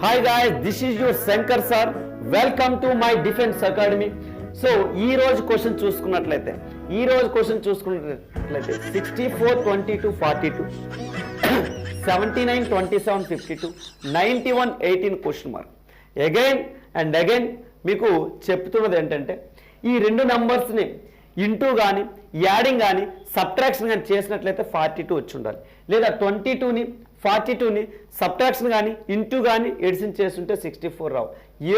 Hi guys, this is your Shankar sir. Welcome to my defence academy. So ఈ రోజు question చూసుకున్నట్లయితే 64, 22, 42, 79, 27, 52, 91, 18 question mark. Again and again మీకు చెప్తున్నది ఏంటంటే ఈ రెండు నంబర్స్ని ఇంటూ కానీ యాడింగ్ కానీ సబ్ట్రాక్షన్ కానీ చేసినట్లయితే 42 వచ్చి ఉండాలి, లేదా 22ని 42ని సబ్ట్రాక్షన్ కానీ ఇంటూ కానీ ఎడిషన్ చేస్తుంటే 64 రావు.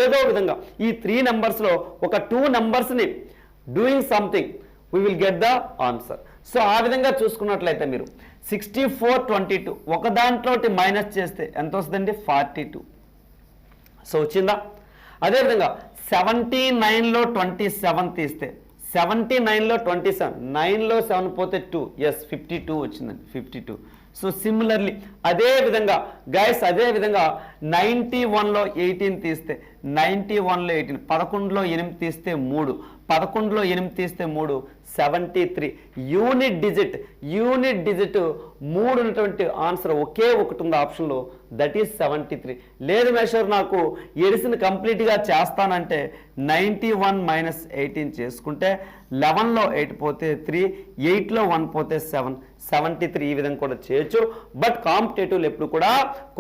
ఏదో విధంగా ఈ 3 నంబర్స్లో ఒక 2 నంబర్స్ని doing something we will get the answer. So ఆ విధంగా చూసుకున్నట్లయితే మీరు 64, 22 ఒక దాంట్లో మైనస్ చేస్తే ఎంత వస్తుందండి? 42. సో వచ్చిందా? అదేవిధంగా 79లో 27 తీస్తే 79లో 27, 9లో 7 పోతే 2, ఎస్ 52 వచ్చిందండి, 52. సో సిమిలర్లీ అదే విధంగా గైస్, అదే విధంగా 91లో 18 తీస్తే 91లో 18, 11లో 8 తీస్తే 3, 11లో 8 తీస్తే 3, 73. యూనిట్ డిజిట్ 3 ఉన్నటువంటి ఆన్సర్ ఒకే ఒకటి ఉంది ఆప్షన్లో, దట్ ఈస్ 73. లేదు మెషర్ నాకు ఎడిషన్ కంప్లీట్గా చేస్తానంటే 91 మైనస్ 18 చేసుకుంటే 11లో 8 పోతే 3, 8లో 1 పోతే 7, 73. ఈ విధంగా కూడా చేయొచ్చు. బట్ కాంపిటేటివ్లు ఎప్పుడు కూడా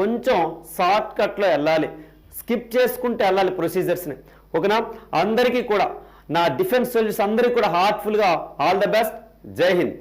కొంచెం షార్ట్ కట్లో వెళ్ళాలి, స్కిప్ చేసుకుంటే వెళ్ళాలి ప్రొసీజర్స్ని. ఓకేనా? అందరికీ కూడా నా డిఫెన్స్ సొల్యూషన్స్ అందరికీ కూడా హార్ట్ఫుల్గా ఆల్ ద బెస్ట్. జై హింద్.